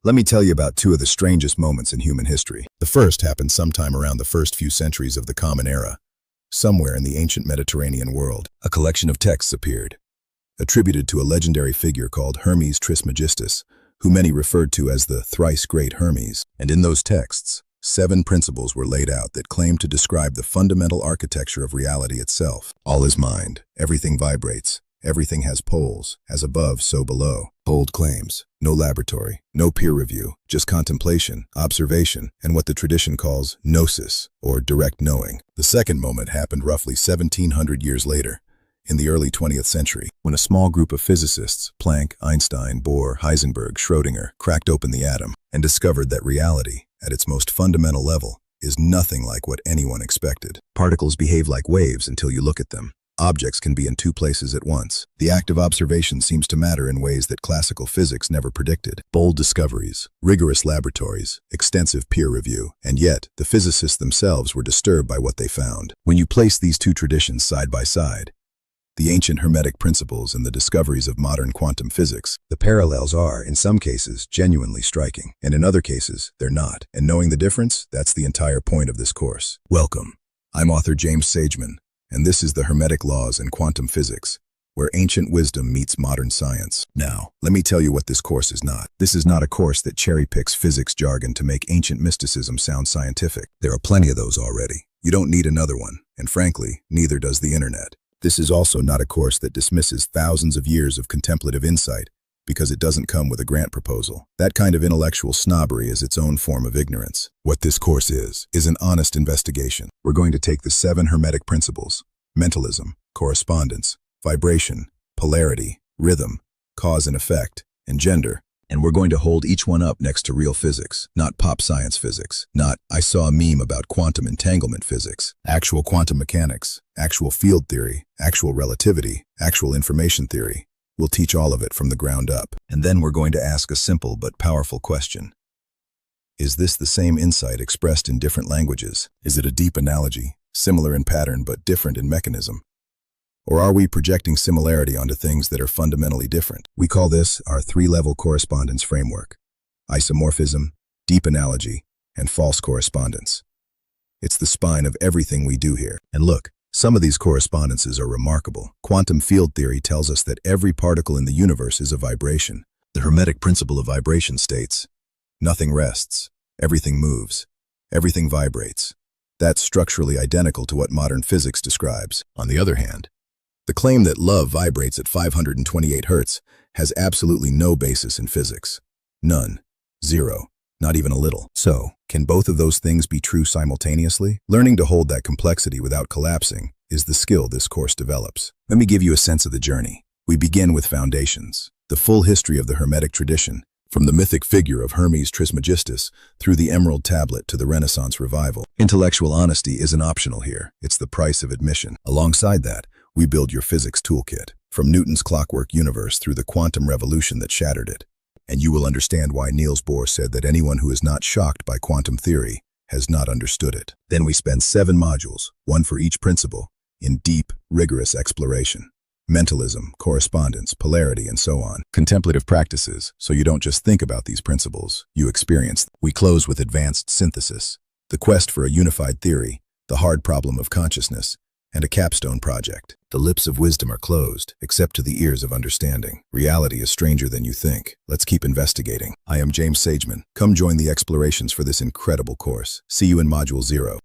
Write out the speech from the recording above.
Let me tell you about two of the strangest moments in human history. The first happened sometime around the first few centuries of the Common Era. Somewhere in the ancient Mediterranean world, a collection of texts appeared, attributed to a legendary figure called Hermes Trismegistus, who many referred to as the thrice great Hermes. And in those texts, 7 principles were laid out that claimed to describe the fundamental architecture of reality itself. All is mind, everything vibrates, everything has poles, as above, so below. Bold claims, no laboratory, no peer review, just contemplation, observation, and what the tradition calls gnosis, or direct knowing. The second moment happened roughly 1700 years later, in the early 20th century, when a small group of physicists, Planck, Einstein, Bohr, Heisenberg, Schrödinger, cracked open the atom and discovered that reality, at its most fundamental level, is nothing like what anyone expected. Particles behave like waves until you look at them. Objects can be in 2 places at once. The act of observation seems to matter in ways that classical physics never predicted. Bold discoveries, rigorous laboratories, extensive peer review, and yet the physicists themselves were disturbed by what they found. When you place these 2 traditions side by side, the ancient Hermetic principles and the discoveries of modern quantum physics, the parallels are, in some cases, genuinely striking, and in other cases, they're not. And knowing the difference, that's the entire point of this course. Welcome. I'm author James Sageman, and this is the Hermetic laws and quantum physics, where ancient wisdom meets modern science. Now, let me tell you what this course is not. This is not a course that cherry-picks physics jargon to make ancient mysticism sound scientific. There are plenty of those already. You don't need another one, and frankly, neither does the internet. This is also not a course that dismisses thousands of years of contemplative insight because it doesn't come with a grant proposal. That kind of intellectual snobbery is its own form of ignorance. What this course is an honest investigation. We're going to take the 7 Hermetic principles: mentalism, correspondence, vibration, polarity, rhythm, cause and effect, and gender, and we're going to hold each one up next to real physics, not pop science physics, not I saw a meme about quantum entanglement physics, actual quantum mechanics, actual field theory, actual relativity, actual information theory. We'll teach all of it from the ground up. And then we're going to ask a simple but powerful question. Is this the same insight expressed in different languages? Is it a deep analogy, similar in pattern but different in mechanism? Or are we projecting similarity onto things that are fundamentally different? We call this our 3-level correspondence framework: isomorphism, deep analogy, and false correspondence. It's the spine of everything we do here. And look, some of these correspondences are remarkable. Quantum field theory tells us that every particle in the universe is a vibration. The Hermetic principle of vibration states, nothing rests, everything moves, everything vibrates. That's structurally identical to what modern physics describes. On the other hand, the claim that love vibrates at 528 Hz has absolutely no basis in physics. None. Zero. Not even a little. So, can both of those things be true simultaneously? Learning to hold that complexity without collapsing is the skill this course develops. Let me give you a sense of the journey. We begin with foundations, the full history of the Hermetic tradition, from the mythic figure of Hermes Trismegistus through the Emerald Tablet to the Renaissance revival. Intellectual honesty isn't optional here. It's the price of admission. Alongside that, we build your physics toolkit, from Newton's clockwork universe through the quantum revolution that shattered it. And you will understand why Niels Bohr said that anyone who is not shocked by quantum theory has not understood it. Then we spend 7 modules, 1 for each principle, in deep, rigorous exploration. Mentalism, correspondence, polarity, and so on. Contemplative practices, so you don't just think about these principles, you experience them. We close with advanced synthesis, the quest for a unified theory, the hard problem of consciousness, and a capstone project. The lips of wisdom are closed, except to the ears of understanding. Reality is stranger than you think. Let's keep investigating. I am James Sageman. Come join the explorations for this incredible course. See you in Module 0.